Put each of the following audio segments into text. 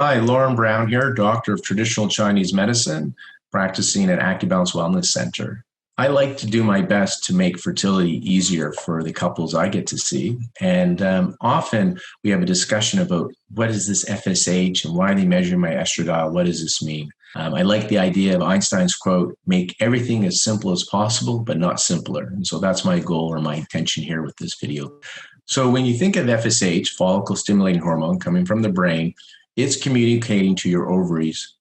Hi, Lauren Brown here, doctor of traditional Chinese medicine, practicing at AcuBalance Wellness Center. I like to do my best to make fertility easier for the couples I get to see. And often we have a discussion about what is this FSH and why are they measuring my estradiol? What does this mean? I like the idea of Einstein's quote, make everything as simple as possible, but not simpler. And so that's my goal or my intention here with this video. So when you think of FSH, follicle stimulating hormone coming from the brain, it's communicating to your ovaries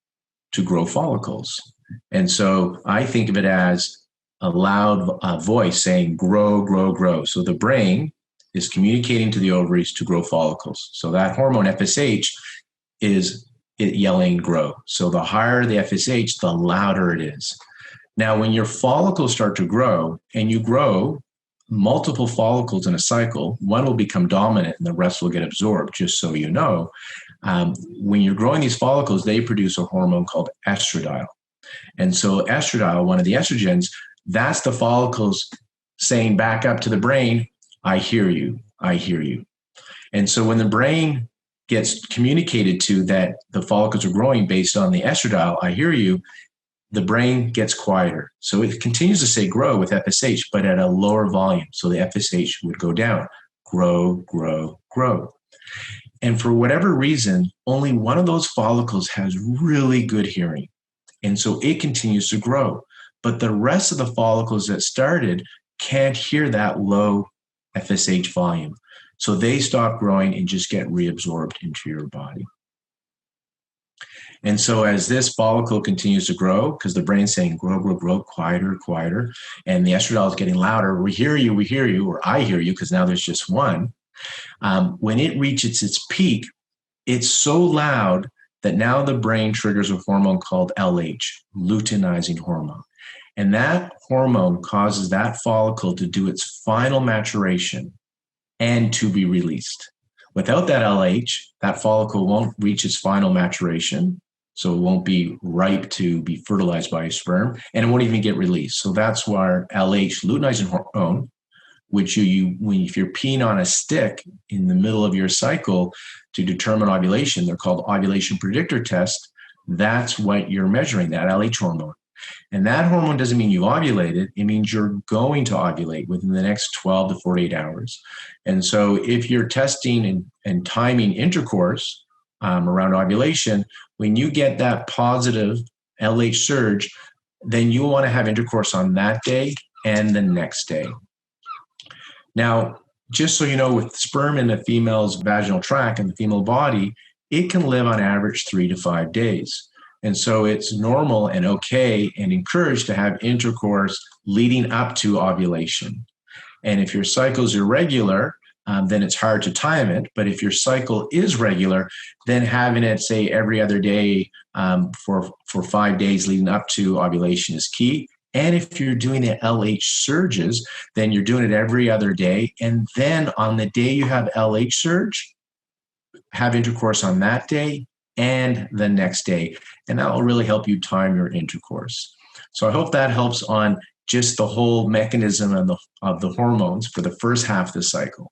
to grow follicles. And so I think of it as a loud voice saying, grow, grow, grow. So the brain is communicating to the ovaries to grow follicles. So that hormone FSH is yelling grow. So the higher the FSH, the louder it is. Now, when your follicles start to grow and you grow multiple follicles in a cycle, one will become dominant and the rest will get absorbed, just so you know. When you're growing these follicles, they produce a hormone called estradiol. And so estradiol, one of the estrogens, that's the follicles saying back up to the brain, I hear you, I hear you. And so when the brain gets communicated to that the follicles are growing based on the estradiol, I hear you, the brain gets quieter. So it continues to say grow with FSH, but at a lower volume. So the FSH would go down, grow, grow, grow. And for whatever reason, only one of those follicles has really good hearing. And so it continues to grow. But the rest of the follicles that started can't hear that low FSH volume. So they stop growing and just get reabsorbed into your body. And so as this follicle continues to grow, because the brain's saying grow, grow, grow, quieter, quieter, and the estradiol is getting louder, we hear you, or I hear you, because now there's just one. When it reaches its peak, it's so loud that now the brain triggers a hormone called LH, luteinizing hormone. And that hormone causes that follicle to do its final maturation and to be released. Without that LH, that follicle won't reach its final maturation, so it won't be ripe to be fertilized by a sperm, and it won't even get released. So that's why LH, luteinizing hormone, which if you're peeing on a stick in the middle of your cycle to determine ovulation, they're called ovulation predictor tests. That's what you're measuring, that LH hormone. And that hormone doesn't mean you ovulated. It means you're going to ovulate within the next 12 to 48 hours. And so if you're testing and timing intercourse around ovulation, when you get that positive LH surge, then you'll want to have intercourse on that day and the next day. Now, just so you know, with sperm in the female's vaginal tract and the female body, it can live on average 3 to 5 days. And so it's normal and okay and encouraged to have intercourse leading up to ovulation. And if your cycle is irregular, then it's hard to time it. But if your cycle is regular, then having it, say, every other day for 5 days leading up to ovulation is key. And if you're doing the LH surges, then you're doing it every other day. And then on the day you have LH surge, have intercourse on that day and the next day. And that will really help you time your intercourse. So I hope that helps on just the whole mechanism of the hormones for the first half of the cycle.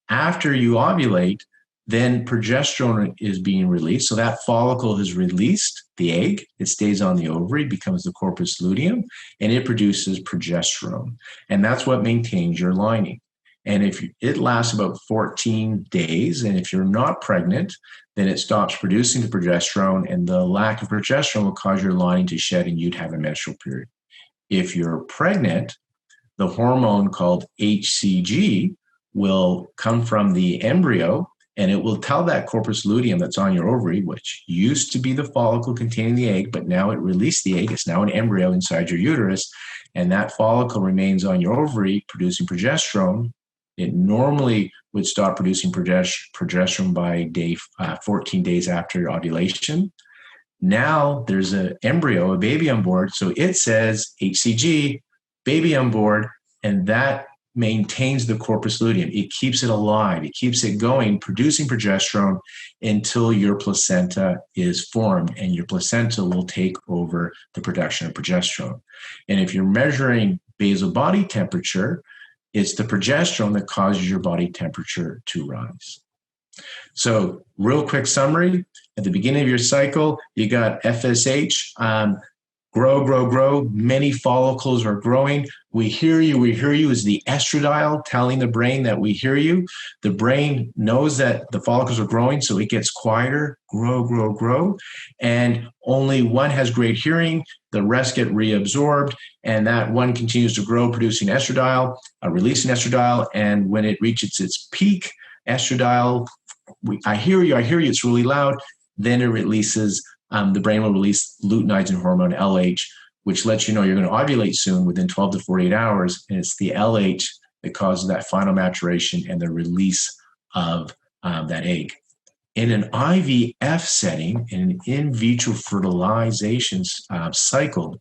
After you ovulate, then progesterone is being released. So that follicle has released the egg. It stays on the ovary, becomes the corpus luteum, and it produces progesterone. And that's what maintains your lining. And if it lasts about 14 days, and if you're not pregnant, then it stops producing the progesterone, and the lack of progesterone will cause your lining to shed and you'd have a menstrual period. If you're pregnant, the hormone called HCG will come from the embryo, and it will tell that corpus luteum that's on your ovary, which used to be the follicle containing the egg, but now it released the egg. It's now an embryo inside your uterus, and that follicle remains on your ovary producing progesterone. It normally would stop producing progesterone by day 14 days after ovulation. Now there's an embryo, a baby on board, so it says HCG, baby on board, and that maintains the corpus luteum. It keeps it alive. It keeps it going, producing progesterone until your placenta is formed, and your placenta will take over the production of progesterone. And if you're measuring basal body temperature, it's the progesterone that causes your body temperature to rise. So real quick summary, At the beginning of your cycle, you got FSH, grow, grow, grow. Many follicles are growing. We hear you is the estradiol telling the brain that we hear you. The brain knows that the follicles are growing, so it gets quieter, grow, grow, grow. And only one has great hearing. The rest get reabsorbed, and that one continues to grow, producing estradiol, releasing estradiol. And when it reaches its peak, estradiol, I hear you, it's really loud. Then it releases, the brain will release luteinizing hormone, LH, which lets you know you're going to ovulate soon within 12 to 48 hours. And it's the LH that causes that final maturation and the release of that egg. In an IVF setting, in an in vitro fertilization cycle,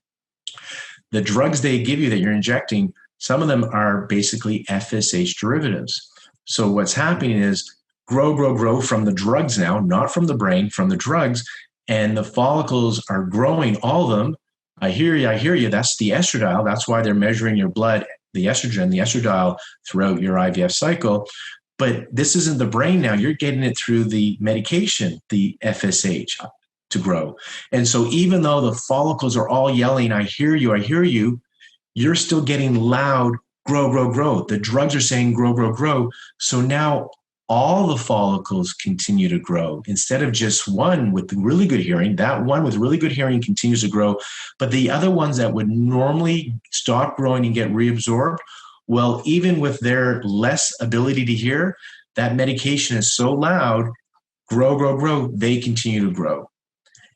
the drugs they give you that you're injecting, some of them are basically FSH derivatives. So what's happening is grow, grow, grow from the drugs now, not from the brain, from the drugs, and the follicles are growing, all of them. I hear you. That's the estradiol. That's why they're measuring your blood, the estrogen, the estradiol throughout your IVF cycle. But this isn't the brain now. You're getting it through the medication, the FSH, to grow. And so even though the follicles are all yelling, I hear you, you're still getting loud, grow, grow, grow. The drugs are saying grow, grow, grow. So now all the follicles continue to grow instead of just one with really good hearing. That one with really good hearing continues to grow, but the other ones that would normally stop growing and get reabsorbed, well, even with their less ability to hear, that medication is so loud, grow, grow, grow, they continue to grow.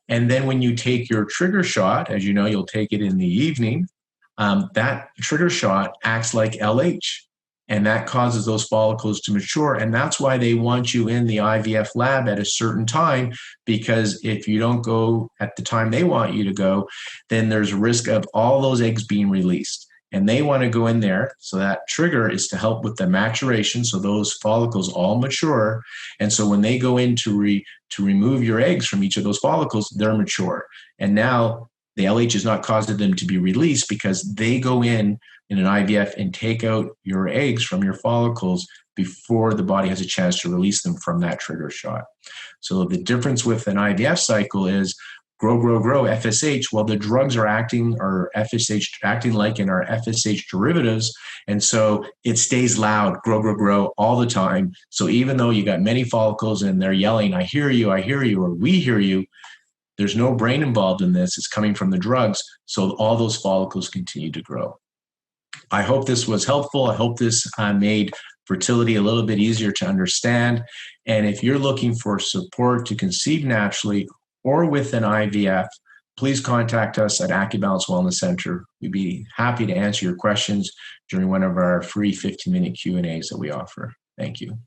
And then when you take your trigger shot, as you know, you'll take it in the evening, that trigger shot acts like LH. And that causes those follicles to mature. And that's why they want you in the IVF lab at a certain time, because if you don't go at the time they want you to go, then there's a risk of all those eggs being released. And they want to go in there. So that trigger is to help with the maturation. So those follicles all mature. And so when they go in to remove your eggs from each of those follicles, they're mature. And now the LH is not causing them to be released because they go in an IVF and take out your eggs from your follicles before the body has a chance to release them from that trigger shot. So the difference with an IVF cycle is grow, grow, grow, FSH. Well, the drugs are acting, or FSH acting like in our FSH derivatives. And so it stays loud, grow, grow, grow all the time. So even though you got many follicles and they're yelling, I hear you, or we hear you, there's no brain involved in this. It's coming from the drugs. So all those follicles continue to grow. I hope this was helpful. I hope this made fertility a little bit easier to understand. And if you're looking for support to conceive naturally or with an IVF, please contact us at AccuBalance Wellness Center. We'd be happy to answer your questions during one of our free 15-minute Q&As that we offer. Thank you.